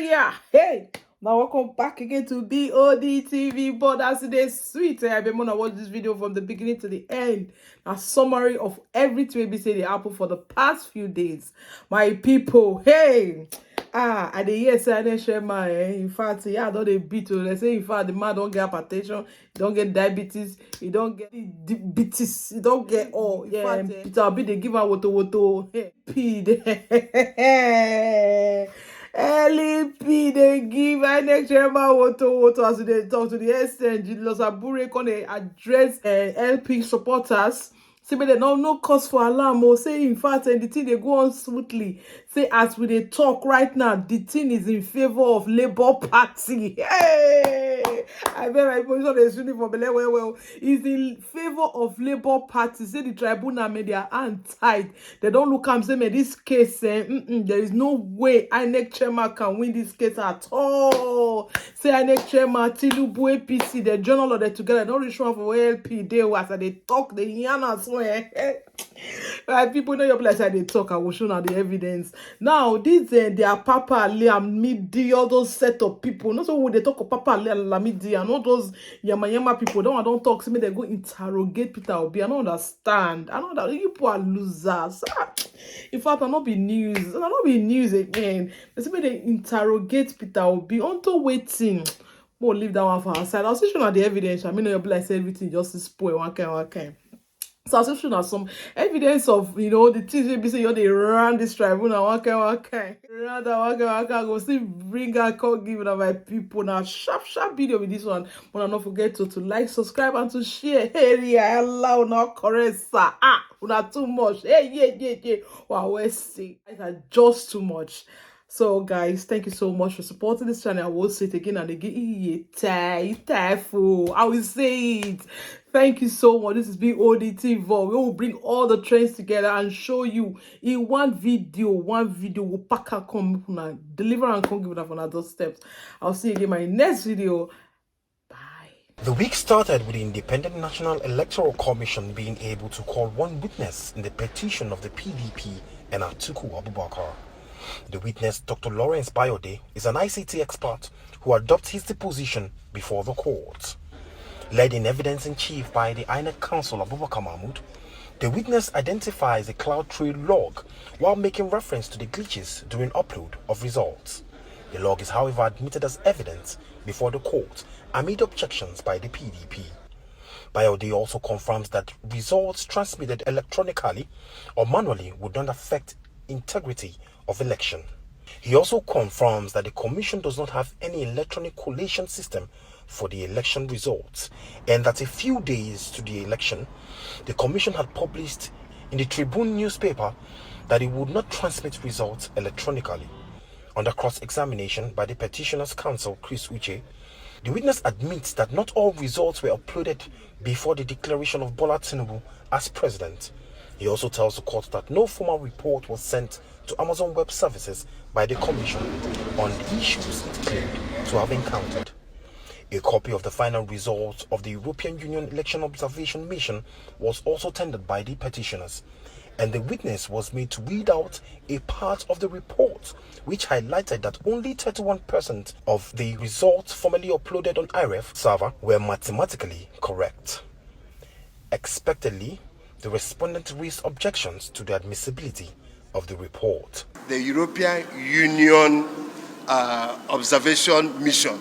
area. Hey, now welcome back again to Bod TV. But as it is sweet, I've been gonna watch this video from the beginning to the end. A summary of everything we say the apple for the past few days. My people, hey. I dey hear say I dey share my in fact, yeah, I don't dey beat. They say in fact the man don't get hypertension, he don't get diabetes, he don't get diabetes, he don't get all. Yeah, Peter Obi dey give her woto. P LEP they give INEC chairman woto as they talk to the extent Los Abure can they address LP supporters. Say they no cause for alarm or say in fact the thing they go on smoothly. Say as we dey talk right now, the thing is in favor of Labour Party. Hey, I bet my position is shooting for Bele well. Is in favor of Labour Party. Say the tribunal made their hand tight. They don't look and say me this case. There is no way INEC chairman can win this case at all. Say INEC chairman Tinubu APC, the journal of the together. Don't reach one for LP. They was they talk the yarn as well. Right, people know your place. They talk. I will show now the evidence. Now, these their Papa Lamidi, all those set of people. Not so when they talk of Papa Lamidi and all those yama people. Don't talk to me. They go interrogate Peter Obi. I don't understand. I know that you people are losers. In fact, I not be news. I not be news again. They say they interrogate Peter Obi until waiting. We'll leave that one for our side. I'll see you the evidence. I mean, your place everything just to spoil one kind. So I'll show you some evidence of the things we be saying they run this tribunal one kind. Rather go see bring a call give my people now sharp video with this one. But not forget to like, subscribe and to share. Hey, I allow now correct sir. Not too much. Hey, wow, we see. Guys are just too much. So guys, thank you so much for supporting this channel. I will say it again and again. I will say it. Thank you so much. This is Bod Tv. We will bring all the trends together and show you in one video. Will pack and come and deliver and come give it up on other steps. I'll see you again in my next video. The week started with the Independent National Electoral Commission being able to call one witness in the petition of the PDP and Atiku Abubakar. The witness, Dr. Lawrence Bayode, is an ICT expert who adopts his deposition before the court. Led in evidence-in-chief by the INEC counsel Abubakar Mahmood, the witness identifies a cloud trail log while making reference to the glitches during upload of results. The log is however admitted as evidence before the court amid objections by the PDP. Bayode also confirms that results transmitted electronically or manually would not affect integrity of election. He also confirms that the commission does not have any electronic collation system for the election results and that a few days to the election, the commission had published in the Tribune newspaper that it would not transmit results electronically. Under cross-examination by the Petitioners counsel Chris Uche, the witness admits that not all results were uploaded before the declaration of Bola Tinubu as president. He also tells the court that no formal report was sent to Amazon Web Services by the commission on the issues it claimed to have encountered. A copy of the final results of the European Union Election Observation Mission was also tendered by the petitioners, and the witness was made to read out a part of the report which highlighted that only 31% of the results formerly uploaded on IREF server were mathematically correct. Expectedly, the respondent raised objections to the admissibility of the report. The European Union Observation Mission,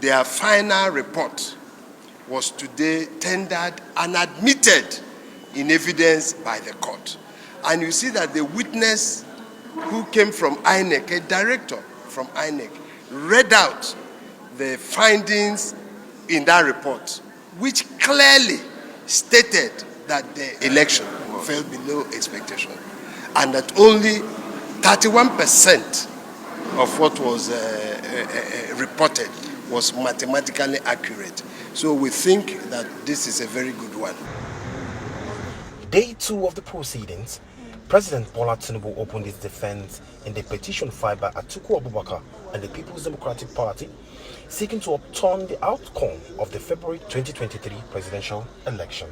their final report was today tendered and admitted in evidence by the court. And you see that the witness who came from INEC, a director from INEC, read out the findings in that report, which clearly stated that the election fell below expectation and that only 31% of what was reported was mathematically accurate. So we think that this is a very good one. Day 2 of the proceedings, President Bola Tinubu opened his defense in the petition filed by Atiku Abubakar and the People's Democratic Party, seeking to upturn the outcome of the February 2023 presidential election.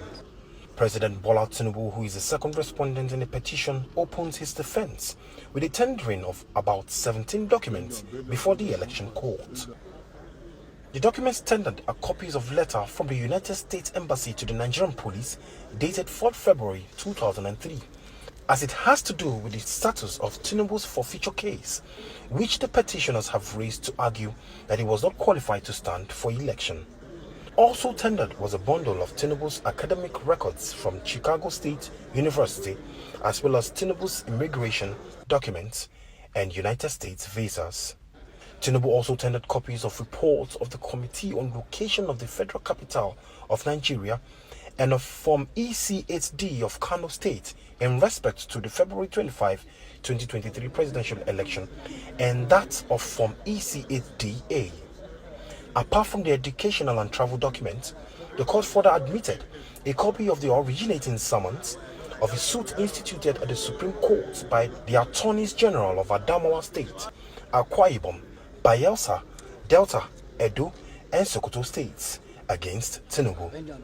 President Bola Tinubu, who is the second respondent in the petition, opens his defense with a tendering of about 17 documents before the election court. The documents tendered are copies of letter from the United States Embassy to the Nigerian police dated 4th February 2003, as it has to do with the status of Tinubu's forfeiture case, which the petitioners have raised to argue that he was not qualified to stand for election. Also tendered was a bundle of Tinubu's academic records from Chicago State University, as well as Tinubu's immigration documents and United States visas. Tinubu also tendered copies of reports of the Committee on Location of the Federal Capital of Nigeria and of Form EC8D of Kano State in respect to the February 25, 2023 presidential election, and that of Form EC8DA. Apart from the educational and travel documents, the court further admitted a copy of the originating summons of a suit instituted at the Supreme Court by the Attorneys General of Adamawa State, Akwa Ibom, Bayelsa, Delta, Edo, and Sokoto states against Tinubu.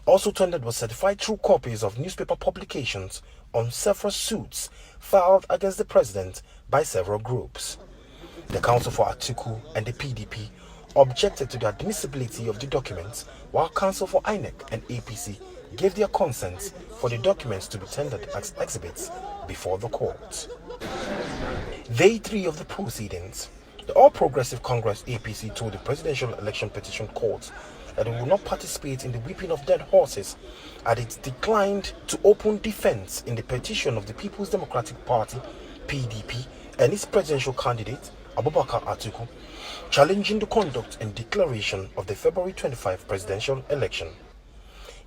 Also tendered was certified true copies of newspaper publications on several suits filed against the president by several groups. The Counsel for Atiku and the PDP objected to the admissibility of the documents, while Counsel for INEC and APC gave their consent for the documents to be tendered as exhibits before the court. Day 3 of the proceedings, the All Progressive Congress APC told the Presidential Election Petition Court that it will not participate in the whipping of dead horses, and it declined to open defense in the petition of the People's Democratic Party (PDP) and its presidential candidate Abubakar Atiku, challenging the conduct and declaration of the February 25 presidential election.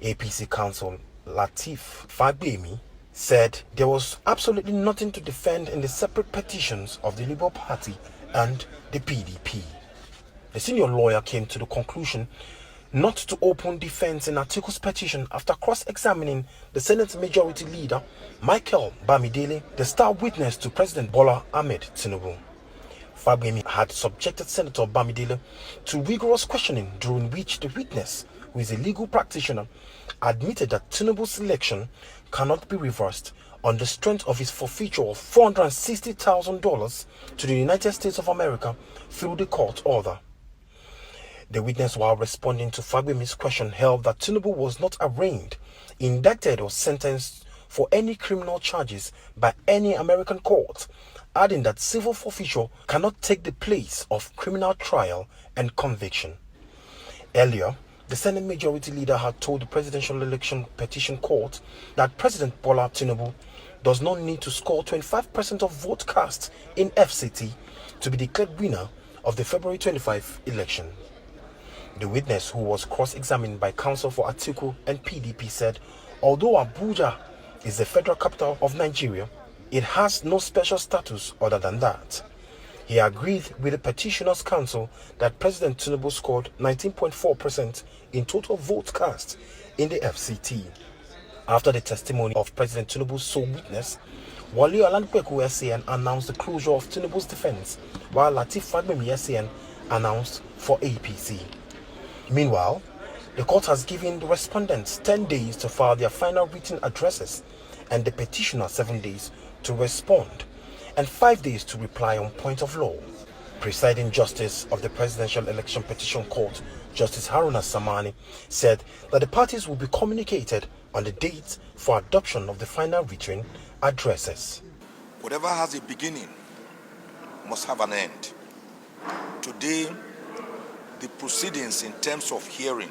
APC counsel Lateef Fagbemi said there was absolutely nothing to defend in the separate petitions of the Labour Party and the PDP. The senior lawyer came to the conclusion not to open defense in Atiku's petition after cross-examining the Senate Majority Leader Michael Bamidele, the star witness to President Bola Ahmed Tinubu. Fagbemi had subjected Senator Bamidele to rigorous questioning, during which the witness, who is a legal practitioner, admitted that Tinubu's election cannot be reversed on the strength of his forfeiture of $460,000 to the United States of America through the court order. The witness, while responding to Fagbemi's question, held that Tinubu was not arraigned, indicted or sentenced for any criminal charges by any American court, adding that civil forfeiture cannot take the place of criminal trial and conviction. Earlier, the Senate Majority Leader had told the Presidential Election Petition Court that President Bola Tinubu does not need to score 25% of vote cast in FCT to be declared winner of the February 25 election. The witness, who was cross-examined by counsel for Atiku and PDP, said although Abuja is the federal capital of Nigeria, it has no special status other than that. He agreed with the petitioner's counsel that President Tinubu scored 19.4% in total votes cast in the FCT. After the testimony of President Tinubu's sole witness, Wale Olanipekun SAN announced the closure of Tinubu's defense, while Lateef Fagbemi SAN announced for APC. Meanwhile, the court has given the respondents 10 days to file their final written addresses and the petitioner 7 days to respond and 5 days to reply on point of law. Presiding Justice of the Presidential Election Petition Court, Justice Haruna Samani, said that the parties will be communicated on the date for adoption of the final written addresses. Whatever has a beginning must have an end. Today, the proceedings in terms of hearing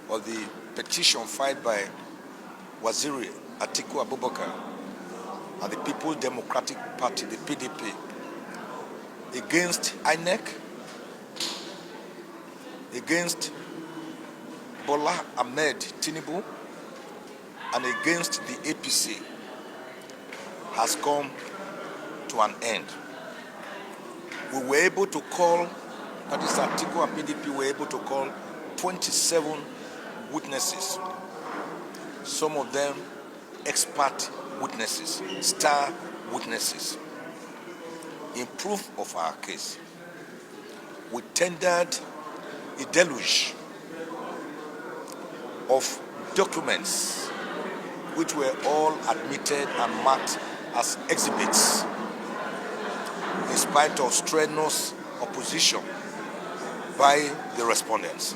of the petition filed by Waziri Atiku Abubakar and the People's Democratic Party, the PDP, against INEC, against Bola Ahmed Tinubu, and against the APC has come to an end. We were able to call, that is Atiku and PDP were able to call 27 witnesses, some of them expert witnesses, star witnesses. In proof of our case, we tendered a deluge of documents which were all admitted and marked as exhibits in spite of strenuous opposition by the respondents.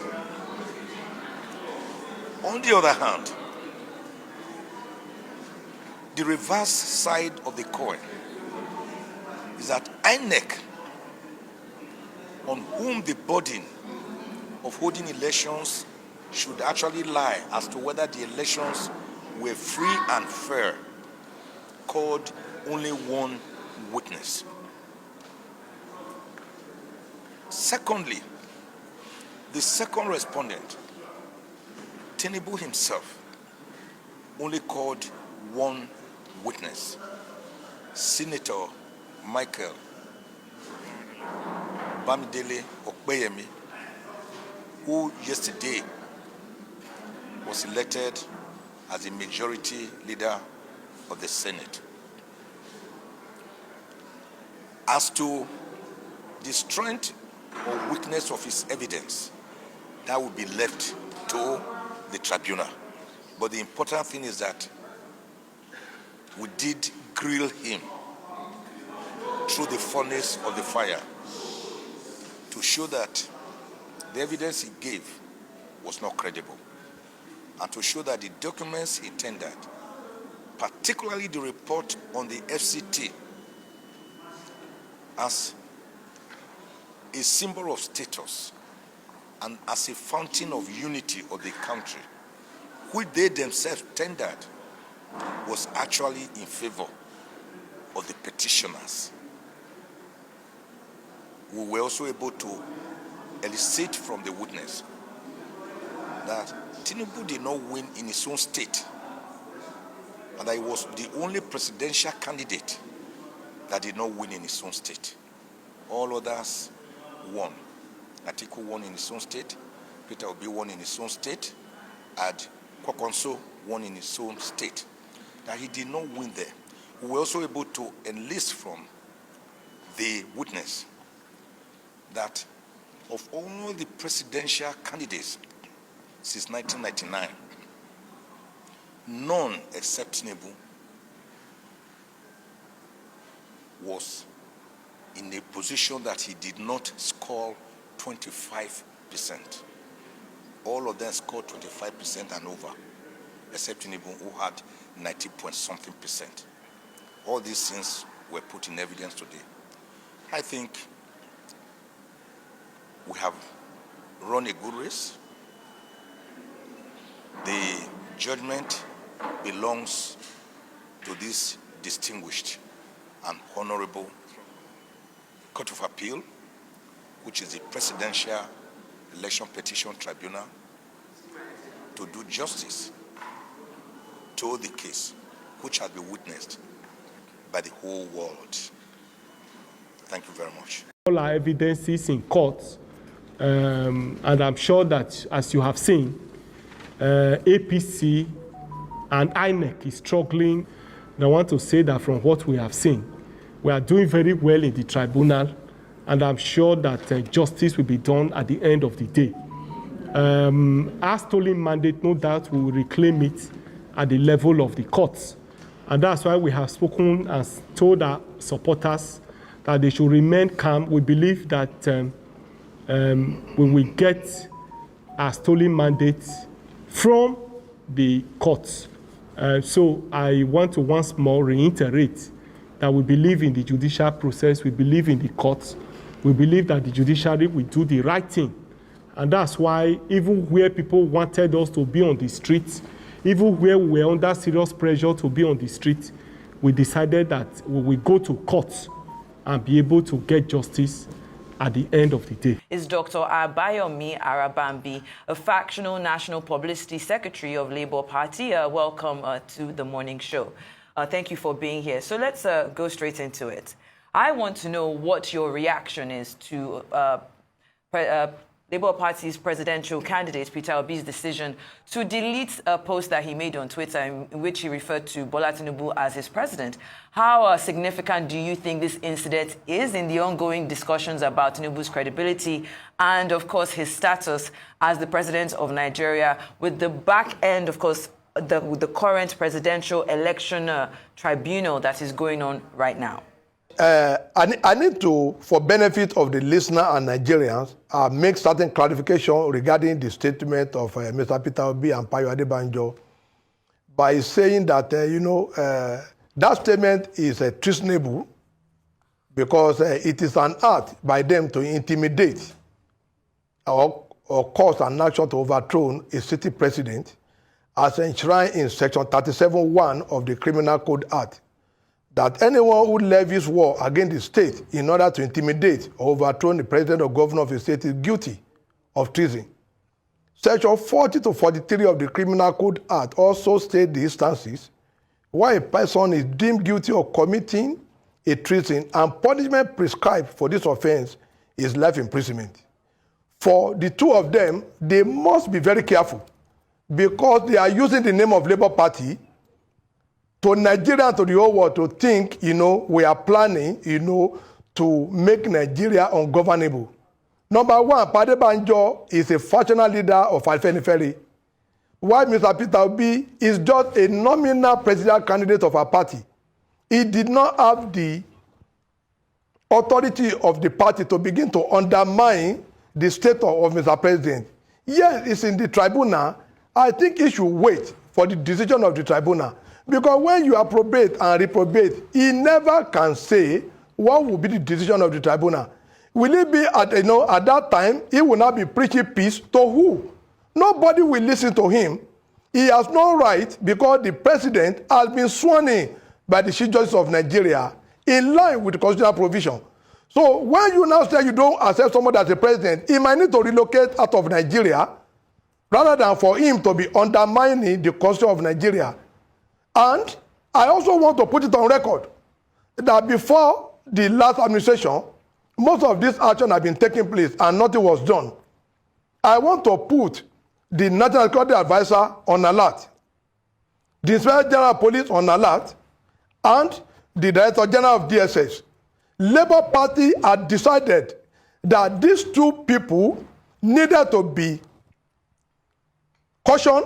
On the other hand, the reverse side of the coin is that INEC, on whom the burden of holding elections should actually lie as to whether the elections were free and fair, called only one witness. Secondly, the second respondent, Tinubu himself, only called one witness, Senator Michael Bamidele Okpeyemi, who yesterday was elected as the majority leader of the Senate. As to the strength or weakness of his evidence, that will be left to the tribunal. But the important thing is that we did grill him through the furnace of the fire to show that the evidence he gave was not credible, and to show that the documents he tendered, particularly the report on the FCT, as a symbol of status and as a fountain of unity of the country, which they themselves tendered, was actually in favor of the petitioners. We were also able to elicit from the witness that Tinubu did not win in his own state, and that he was the only presidential candidate that did not win in his own state. All others won. Atiku won in his own state, Peter Obi won in his own state, and Kwankwaso won in his own state. That he did not win there. We were also able to enlist from the witness that of all the presidential candidates since 1999, none except Tinubu was in a position that he did not score 25%. All of them scored 25% and over, except Tinubu, who had 90-point-something%. All these things were put in evidence today. I think we have run a good race. The judgment belongs to this distinguished and honorable Court of Appeal, which is the Presidential Election Petition Tribunal, to do justice to the case, which has been witnessed by the whole world. Thank you very much. All our evidences in court, and I'm sure that, as you have seen, APC and INEC is struggling. And I want to say that from what we have seen, we are doing very well in the tribunal, and I'm sure that justice will be done at the end of the day. Our stolen mandate, no doubt, we will reclaim it at the level of the courts. And that's why we have spoken and told our supporters that they should remain calm. We believe that we will get our stolen mandates from the courts. So I want to once more reiterate that we believe in the judicial process, we believe in the courts, we believe that the judiciary will do the right thing. And that's why even where people wanted us to be on the streets, even where we were under serious pressure to be on the street, we decided that we will go to courts and be able to get justice at the end of the day. Is Dr. Abayomi Arabambi, a factional national publicity secretary of Labour Party. Welcome to the morning show. Thank you for being here. So let's go straight into it. I want to know what your reaction is to Labour Party's presidential candidate, Peter Obi's decision to delete a post that he made on Twitter in which he referred to Bola Tinubu as his president. How significant do you think this incident is in the ongoing discussions about Tinubu's credibility and, of course, his status as the president of Nigeria, with the back end, of course, the current presidential election tribunal that is going on right now? I need to, for benefit of the listener and Nigerians, make certain clarification regarding the statement of Mr. Peter Obi and Payo Adebanjo by saying that, that statement is treasonable because it is an act by them to intimidate or cause an action to overthrow a city president as enshrined in Section 37(1) of the Criminal Code Act, that anyone who levies war against the state in order to intimidate or overthrow the president or governor of a state is guilty of treason. Section 40 to 43 of the Criminal Code Act also state the instances where a person is deemed guilty of committing a treason and punishment prescribed for this offense is life imprisonment. For the two of them, they must be very careful because they are using the name of Labour Party to Nigeria and to the whole world to think, we are planning, to make Nigeria ungovernable. Number one, Adebanjo is a factional leader of Afenifere, while Mr. Peter Obi is just a nominal presidential candidate of our party. He did not have the authority of the party to begin to undermine the status of Mr. President. Yes, it's in the tribunal. I think he should wait for the decision of the tribunal. Because when you approbate and reprobate, he never can say what will be the decision of the tribunal. Will it be at that time, he will not be preaching peace to who? Nobody will listen to him. He has no right because the president has been sworn in by the Chief Justice of Nigeria in line with the constitutional provision. So when you now say you don't accept someone as a president, he might need to relocate out of Nigeria rather than for him to be undermining the constitution of Nigeria. And I also want to put it on record that before the last administration, most of this action had been taking place and nothing was done. I want to put the National Security Advisor on alert, the Inspector General of Police on alert, and the Director General of DSS. Labour Party had decided that these two people needed to be cautioned.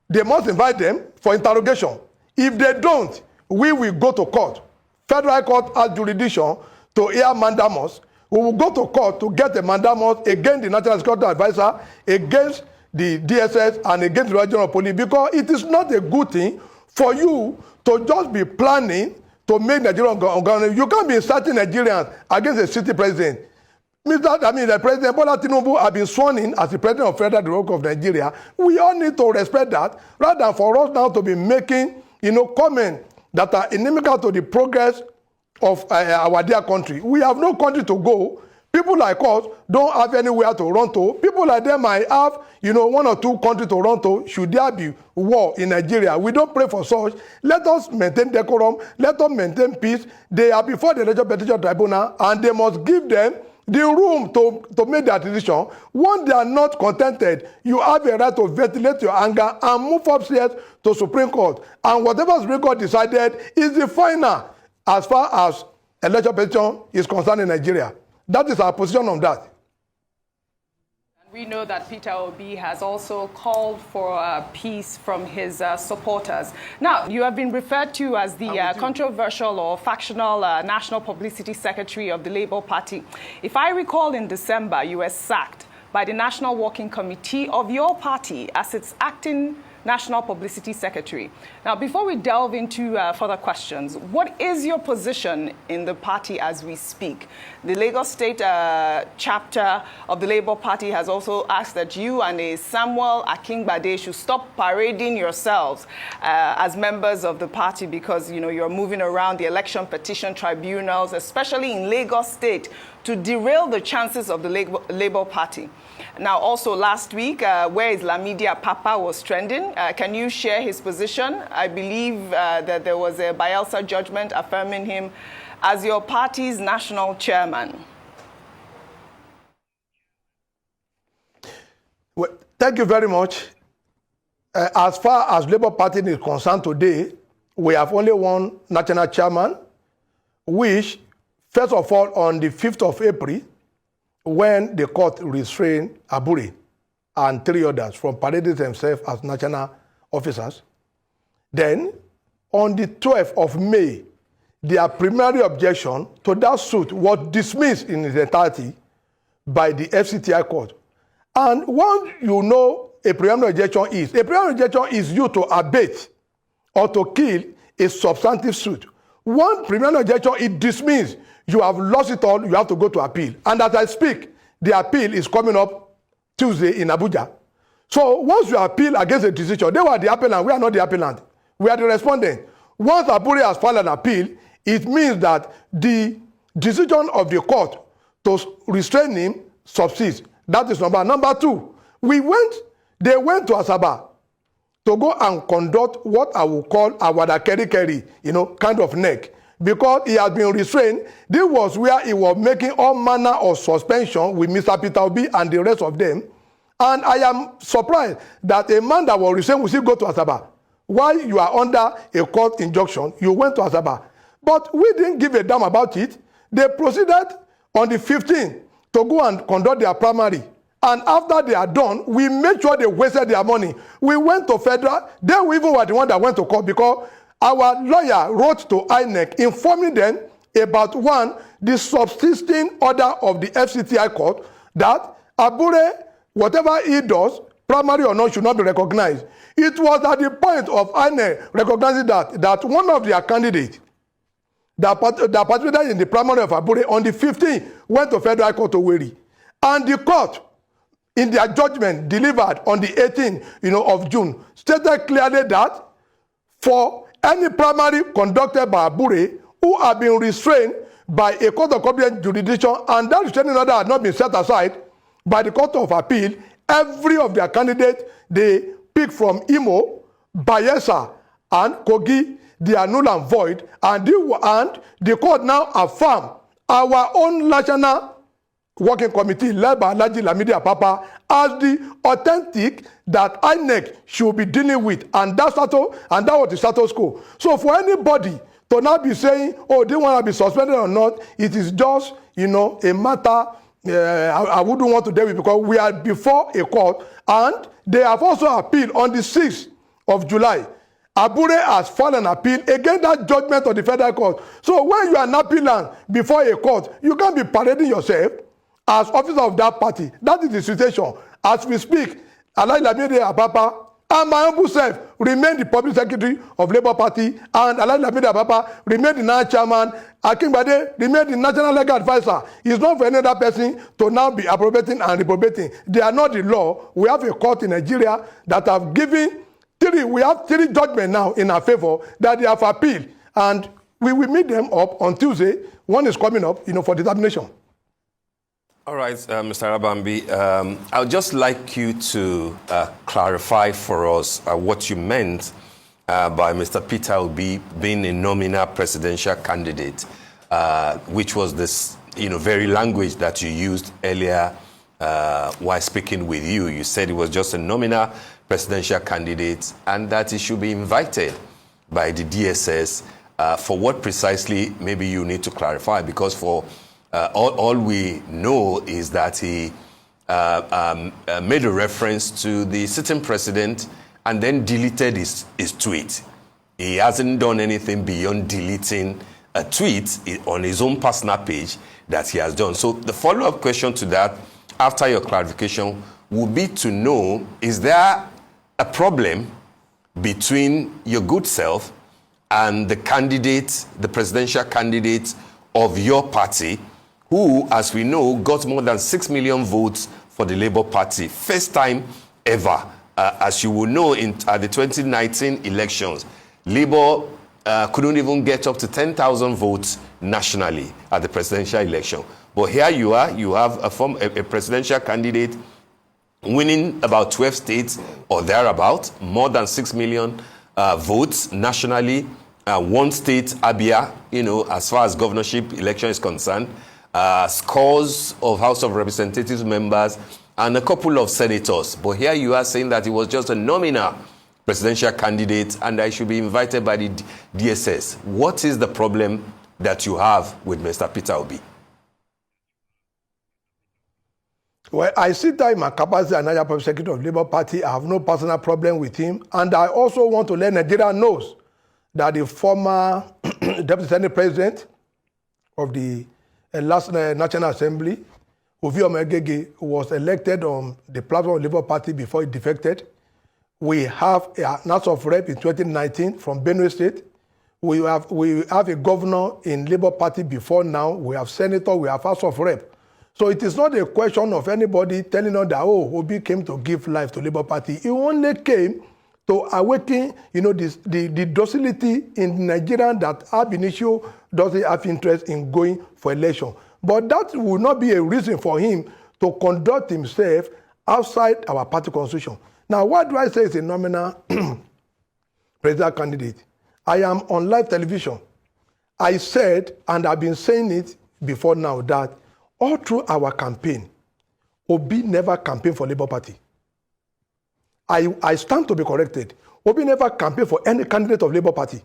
They must invite them for interrogation. If they don't, we will go to court. Federal Court has jurisdiction to hear mandamus. We will go to court to get a mandamus against the National Security Advisor, against the DSS, and against the Regional Police, because it is not a good thing for you to just be planning to make Nigeria ungovernable. You can't be inciting Nigerians against a city president. The President Bola Tinubu has been sworn in as the President of Federal Republic of Nigeria. We all need to respect that, rather than for us now to be making, comments that are inimical to the progress of our dear country. We have no country to go. People like us don't have anywhere to run to. People like them might have, one or two countries to run to should there be war in Nigeria. We don't pray for such. Let us maintain decorum. Let us maintain peace. They are before the Legislative Petition Tribunal, and they must give them the room to make their decision. Once they are not contented, you have a right to ventilate your anger and move upstairs to Supreme Court. And whatever Supreme Court decided is the final as far as election petition is concerned in Nigeria. That is our position on that. We know that Peter Obi has also called for peace from his supporters. Now, you have been referred to as the controversial or factional National Publicity Secretary of the Labour Party. If I recall, in December, you were sacked by the National Working Committee of your party as its acting National Publicity Secretary. Now, before we delve into further questions, what is your position in the party as we speak? The Lagos State chapter of the Labour Party has also asked that you and a Samuel Akingbade should stop parading yourselves as members of the party because, you're moving around the election petition tribunals, especially in Lagos State, to derail the chances of the Labour Party. Now, also last week, where Islamidi Papa was trending, can you share his position? I believe that there was a Bielsa judgment affirming him as your party's national chairman. Well, thank you very much. As far as Labour Party is concerned today, we have only one national chairman, which, first of all, on the 5th of April, when the court restrained Abure and 3 others from parading themselves as national officers. Then, on the 12th of May, their primary objection to that suit was dismissed in its entirety by the FCTI court. And once you know a preliminary objection is used to abate or to kill a substantive suit. One preliminary objection is dismissed. You have lost it all, you have to go to appeal. And as I speak, the appeal is coming up Tuesday in Abuja. So once you appeal against a decision, they were the appellant, we are not the appellant. We are the respondent. Once Abure has filed an appeal, it means that the decision of the court to restrain him subsists. That is number one. Number two, they went to Asaba to go and conduct what I will call a wada keri, kind of neck. Because he has been restrained, this was where he was making all manner of suspension with Mr. Peter Obi and the rest of them. And I am surprised that a man that was restrained will still go to Asaba. While you are under a court injunction, you went to Asaba. But we didn't give a damn about it. They proceeded on the 15th to go and conduct their primary. And after they are done, we made sure they wasted their money. We went to federal. They even were the one that went to court because our lawyer wrote to INEC informing them about the subsisting order of the FCTI court that Abure, whatever he does, primary or not, should not be recognized. It was at the point of INEC recognizing that one of their candidates that participated in the primary of Abure on the 15th went to federal court to Owerri. And the court, in their judgment delivered on the 18th of June, stated clearly that for any primary conducted by Abure who have been restrained by a court of competent jurisdiction and that restraining order had not been set aside by the court of appeal, every of their candidates they pick from Imo, Bayelsa, and Kogi, they are null and void, and the court now affirmed our own national working committee led by Alhaji Lamidi Apapa as the authentic that INEC should be dealing with, and that was the status quo. So for anybody to now be saying, oh, they want to be suspended or not, it is just a matter I wouldn't want to deal with because we are before a court, and they have also appealed on the 6th of July. Abure has filed an appeal against that judgment of the federal court. So when you are an appellant before a court, you can't be parading yourself as officer of that party. That is the situation. As we speak, Alhaji Lamidi Apapa and my humble self remain the public secretary of Labour Party, and Alhaji Lamidi Apapa remain the national chairman. Akingbade remain the national legal advisor. It's not for any other person to now be appropriating and reprobating. They are not the law. We have a court in Nigeria that have given we have 3 judgments now in our favor that they have appealed, and we will meet them up on Tuesday. One is coming up, for determination. All right, Mr. Abambi, I would just like you to clarify for us what you meant by Mr. Peter Obi being a nominal presidential candidate, which was this, very language that you used earlier while speaking with you. You said it was just a nominal presidential candidate and that he should be invited by the DSS. For what precisely, maybe you need to clarify, because for all we know is that he made a reference to the sitting president and then deleted his tweet. He hasn't done anything beyond deleting a tweet on his own personal page that he has done. So the follow-up question to that, after your clarification, would be to know, is there a problem between your good self and the candidate, the presidential candidate of your party, who, as we know, got more than 6 million votes for the Labour Party, first time ever? As you will know, at the 2019 elections, Labour couldn't even get up to 10,000 votes nationally at the presidential election. But here you are, you have a presidential candidate winning about 12 states or thereabout, more than 6 million votes nationally. One state, Abia, as far as governorship election is concerned, scores of House of Representatives members and a couple of senators. But here you are saying that he was just a nominal presidential candidate and I should be invited by the DSS. What is the problem that you have with Mr. Peter Obi? Well, I sit there in my capacity as Nigeria Public Secretary of Labour Party. I have no personal problem with him. And I also want to let Nigeria know that the former Deputy Senate President of the last National Assembly, Ovi Omegege, was elected on the platform of the Labour Party before he defected. We have a House of Rep in 2019 from Benue State. We have a governor in Labour Party before now. We have senator, we have House of Rep. So it is not a question of anybody telling us that, oh, Obi came to give life to Labour Party. He only came to awaken, the docility in Nigeria that ab initio doesn't have interest in going for election. But that will not be a reason for him to conduct himself outside our party constitution. Now, what do I say is a nominal presidential candidate? I am on live television. I said, and I've been saying it before now, that all through our campaign, Obi never campaigned for Labour Party. I stand to be corrected. Obi never campaigned for any candidate of Labour Party.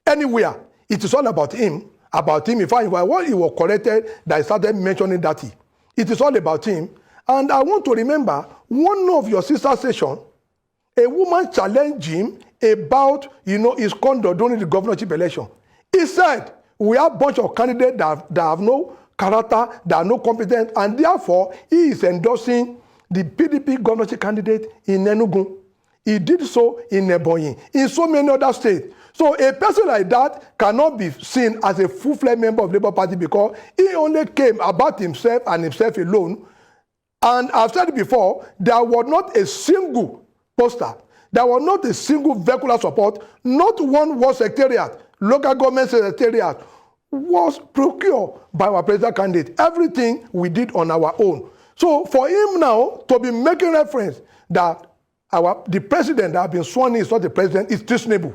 Anywhere. It is all about him. About him. In fact, when he was corrected, that I started mentioning that. It is all about him. And I want to remember, one of your sister sessions, a woman challenged him about, his conduct during the governorship election. He said, we have a bunch of candidates that have no character, that are no competent, and therefore he is endorsing the PDP governorship candidate in Enugu. He did so in Ebonyi, in so many other states. So a person like that cannot be seen as a full-fledged member of Labour Party because he only came about himself and himself alone. And I've said it before, there was not a single poster, there was not a single vehicular support, not one war secretariat, local government secretariat was procured by our presidential candidate. Everything we did on our own. So for him now to be making reference that the president that has been sworn in is not the president is treasonable.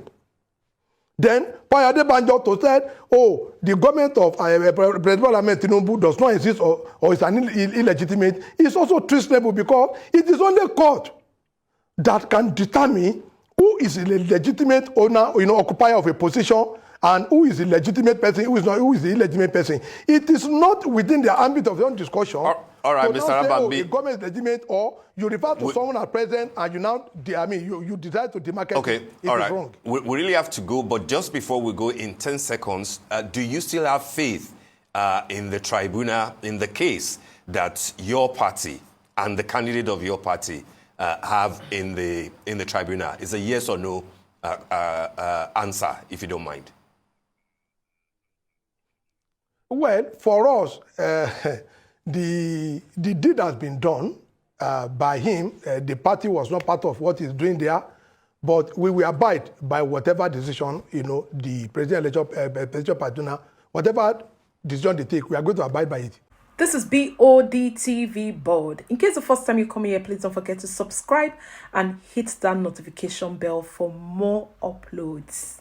Then Payade Banjo to said, oh, the government of President Ahmed Tinubu does not exist or is an illegitimate. It's also treasonable because it is only court that can determine who is a legitimate owner, occupier of a position, and who is the legitimate person, who is the illegitimate person. It is not within the ambit of your discussion. All right, Mr. Rabambi. The government is legitimate, or you refer to someone as president, and you now, you decide to demarcate. Okay, it all is right. Wrong. We really have to go, but just before we go, in 10 seconds, do you still have faith in the tribunal, in the case that your party and the candidate of your party have in the tribunal? It's a yes or no answer, if you don't mind. Well, for us, the deed has been done by him. The party was not part of what he's doing there, but we will abide by whatever decision, the presidential tribunal, whatever decision they take, we are going to abide by it. This is Bod TV Bod. In case the first time you come here, please don't forget to subscribe and hit that notification bell for more uploads.